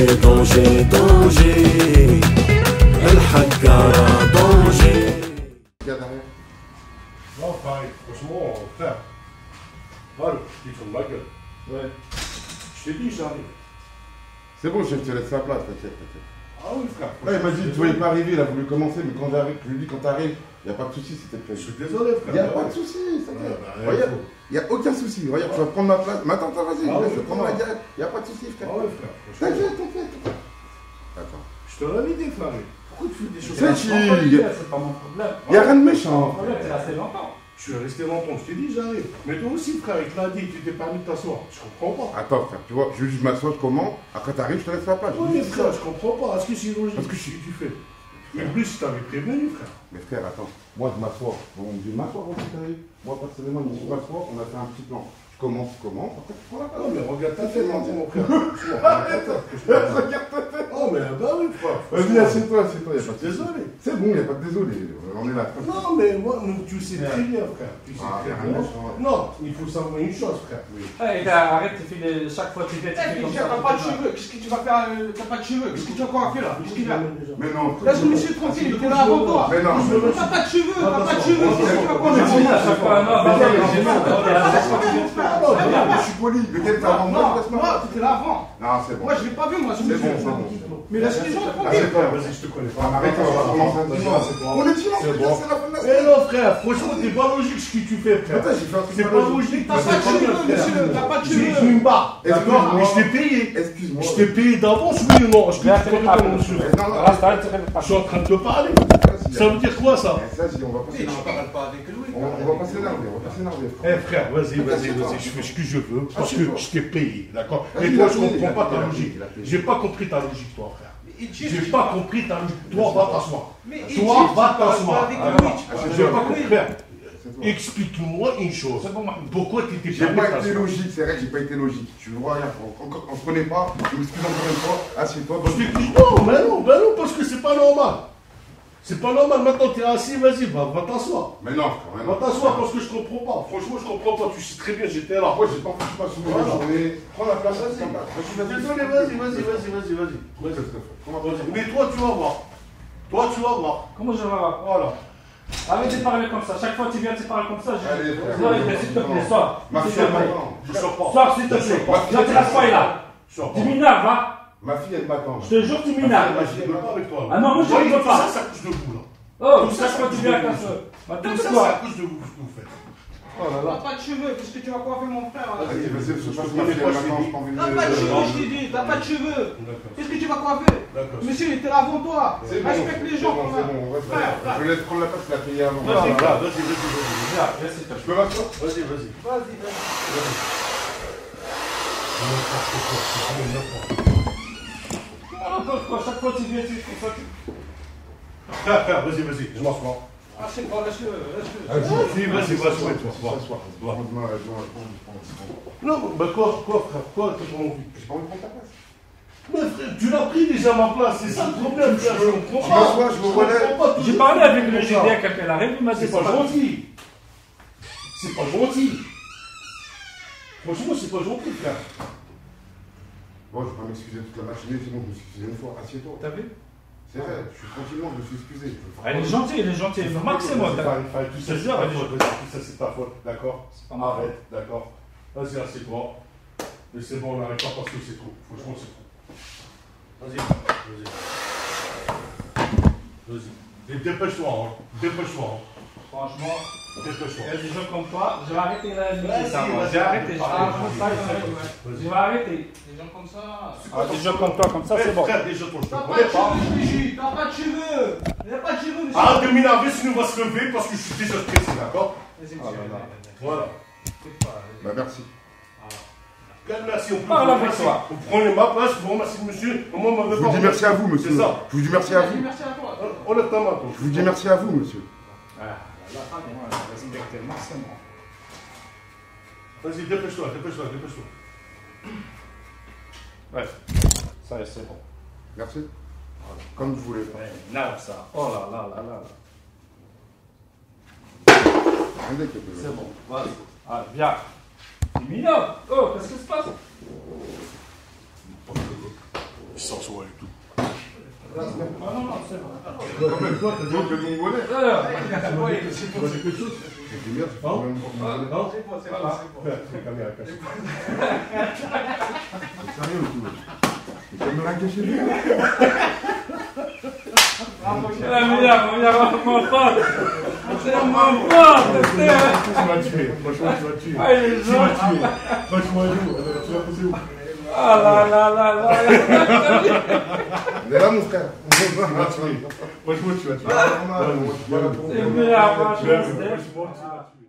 danger, danger, danger. El Haggara, danger. Regarde derrière. Non, pareil, franchement, frère. Mal, il faut de ma gueule. Ouais. Je t'ai dit, j'arrive. C'est bon, chef, tu laisses la place, t'inquiète, t'inquiète. Ah oui, frère. Là, il m'a dit, tu voyais pas arriver, il a voulu commencer, mais quand j'arrive, je lui ai dit, quand t'arrives, il n'y a pas de souci, c'était Je prévu. suis désolé, frère. Il n'y a pas de souci, ça Ouais, va. bah, Regarde, il n'y a aucun souci. Regarde, tu vas prendre ma place. Mais attends, vas-y, Ah, je oui, vais prendre la d'accord. galette. Il n'y a pas de souci, frère. Ah ouais, frère. franchement. T'inquiète, t'inquiète. Attends. Je te l'avais dit, frère. Pourquoi tu fais des choses C'est comme ça? qui C'est pas mon problème. Il n'y a rien de méchant. Mon problème, c'est resté longtemps. Je suis resté longtemps, je t'ai dit, j'arrive. Mais toi aussi, frère, il te l'a dit, tu t'es permis de t'asseoir. Je comprends pas. Attends, frère, tu vois, je vais juste m'asseoir comment. Après, t'arrives, je te laisse la place. Oui, Je mais dis frère, ça. je comprends pas. Est-ce que c'est logique Parce que ce que tu fais? Mais en plus, je t'avais prévenu, frère. Mais frère, attends, moi je m'assois. Bon, on me dit m'asseoir aussi, t'arrives. Moi, personnellement, je me m'assois, on a fait un petit plan. Je commence, après tu prends la place. Non, mais regarde ta tête, mon frère. Regarde ta tête. Oh, mais bah oui, frère. Vas-y, assieds-toi, assieds-toi. Je suis désolé. C'est bon, il n'y a pas de désolé. On est là. Non, mais moi, tu sais très bien, frère. Tu sais Ah, très rien bien. de méchant. Non, il faut savoir une chose, frère. Oui. Hey, arrête, tu fais chaque fois que tu fais Eh, comme t'as ça. pas de cheveux, qu'est-ce que tu vas faire? T'as pas de cheveux, qu'est-ce que tu as encore à faire là? Qu'est-ce qu'il y a? Mais non, Laisse le monsieur tranquille, il était là avant toi. mais non. T'as pas de cheveux, t'as pas de cheveux, qu'est-ce que tu vas encore Mais faire? à chaque fois, non, Mais vas-y, non, j'ai mal. Ok, laisse-moi, tu viens de faire. Je suis poli. Le gars, t'as avant moi, laisse-moi. Moi, t'étais là avant. Non, c'est bon. Moi, je l'ai pas vu, moi, je me C'est suis bon, dit. c'est bon. Mais laisse les gens tranquilles. Frère, vas-y, je te connais pas. Arrête, on va commencer un dimanche. On est dimanche, C'est c'est bon. la fin de la Mais semaine. non, frère, franchement, t'es pas logique ce que tu fais, frère. Attends, j'ai fait un truc C'est pas logique. T'as pas de cheveux, monsieur, t'as pas de J'ai cheveux. une barre. D'accord, mais je t'ai payé. Excuse-moi. Je t'ai payé d'avance, oui ou non? Je Viens, t'ai fais payé les tables, d'avance. monsieur. Non, non, Reste, arrête, fais les Je tables. suis en train de te parler. Ça veut dire quoi, ça? Ça, on va pas Mais tu s'énerver. parles pas avec lui. On va pas s'énerver, on va pas s'énerver. Eh frère, vas-y, je fais ce que je veux, parce que je t'ai payé, d'accord? Et Vas-y, toi, il a je payé, comprends pas il a ta payé, logique. il a payé. J'ai pas compris ta logique, toi, frère. J'ai J'ai pas compris ta logique. Toi, va t'asseoir. Mais Toi, va t'asseoir. avec Ah, lui, non, tu parles j'ai pas avec compris. lui. Frère, C'est toi. explique-moi une chose. C'est bon, Mahmoud. Pourquoi tu t'es J'ai permis de pas été t'asseoir? logique, c'est vrai que j'ai pas été logique. Tu vois rien, on se connaît pas, je m'excuse encore une fois, assieds-toi. Parce que non, parce que c'est pas normal. C'est pas normal, maintenant t'es assis, vas-y, va t'asseoir. Mais non, quand même. Va t'asseoir parce que je comprends pas. Franchement, je comprends pas. Tu sais très bien, j'étais là. Moi, j'ai pas fait pas sur mes journées. Prends la place, Vas-y, vas-y. désolé, vas-y. Mais toi, tu vas voir. Toi, tu vas voir. Comment je vais voir? Voilà. Arrête de parler comme ça. Chaque fois que tu viens, tu parles comme ça. Allez, frère. S'il te plaît, sors. Ma S'il fille, te elle plaît. m'attend. Je sors pas. Sors, s'il te plaît. Non, tu restes pas là. Je sors Tu pas. m'énerves, hein? Ma fille, elle m'attend. Je te jure, tu m'énerves. Je viens pas avec toi. Ah non, moi, je Voyez, veux pas. Ça couche de vous, là. Oh, Tout ça, ça, quand tu ça viens à couche ta soeur. Maintenant, Tout ça, c'est quoi? ça couche de vous, ce que vous faites. Oh là T'as là. pas de cheveux, qu'est-ce que tu vas coiffer mon frère? là? Vas-y, vas-y, je passe Je ma fille, elle connais m'attend, pas, je t'en veux. T'as pas de cheveux, je t'ai dit, t'as pas de cheveux. D'accord. Qu'est-ce que tu vas coiffer? D'accord. Monsieur, il était là avant toi. C'est bon, Respecte les c'est gens, bon, quand c'est même. bon, on va se Frère, faire. Je laisse prendre la place, je l'ai payé avant. Voilà, Vas-y, voilà, vas-y. Viens, viens, s'il te Je plaît. peux m'asseoir? Vas-y. N'importe quoi, chaque fois que tu viens, tu fais ça. Frère, vas-y, je m'assois. Ah, c'est pas, laisse-le. Si, vas-y, toi. Non, bah quoi, frère, quoi, t'as pas envie? J'ai pas envie de prendre ta place. Mais frère, tu l'as pris déjà ma place, c'est ça le problème, frère, je comprends Je pas. m'assois, je me relève. comprends pas tout J'ai ça. parlé avec le Ça. GDA quand elle arrive, il m'a dit C'est pas gentil. C'est pas gentil. Franchement, c'est pas gentil, frère. Bon, je vais pas m'excuser toute la matinée, c'est bon, je me suis excusé une fois. Assieds-toi. T'as vu? C'est vrai, je suis tranquillement, je me suis excusé. Elle est gentille, maximum. Tu sais, c'est ta faute, vas-y, tu sais, c'est ta faute, d'accord? pas ma faute. Arrête, d'accord? Vas-y, assieds-toi. Mais c'est bon, on n'arrête pas parce que c'est trop. Franchement, c'est trop. Vas-y. Et dépêche-toi, hein. Franchement, Dépêche-toi. il y a des gens comme toi, je vais arrêter la Vas-y, ça, moi. vas-y. J'ai arrêté, Vas-y. je vais arrêter. Des gens comme ça. Ah, des gens comme toi, comme ça, c'est bon. Frère, déjà, toi, je te T'as pas connais de pas. cheveux, je te jure, t'as pas de cheveux. Il n'y a pas de cheveux, monsieur. Arrête de m'énerver, sinon on va se lever parce que je suis déjà stressé, d'accord? Vas-y, Ah, monsieur. là, là. Voilà. Bah, merci. Merci, on peut Parle vous avec remercier. toi. Vous prenez ma place, vous remerciez monsieur. Moi, Je vous dis merci à vous, monsieur. C'est ça. Je vous dis merci à vous. Merci à toi. On lève ta main, toi. Je vous dis merci à vous, monsieur. Ah, là, moi, je respecte le maximum. Vas-y, dépêche-toi. Ouais, ça y est, c'est bon. Merci. Comme vous voulez. Ouais, énerve ça. Oh là là là là. Attendez quelques C'est secondes. bon, vas-y. Ah, viens. C'est mignon. Oh, qu'est-ce qui se passe? sans soi et tout. Non, c'est bon. Toi, t'as dit que le Congolais. C'est quelque chose. Je dis merde, tu parles même pas Congolais. Non, Voilà. c'est caméra cachée. Sérieux, tout. Les caméras cachées, lui. Mon pote. C'est mon pote. Tu m'as tué, franchement, tu m'as tué. Ah, les Tu m'as gens. tué. Franchement, tu l'as poussé où? Ah là là là là. Il est là, mon frère. Tu m'as tué. Franchement, tu m'as tué. Normal, on va te C'est bien, franchement, Franchement, tu m'as tué.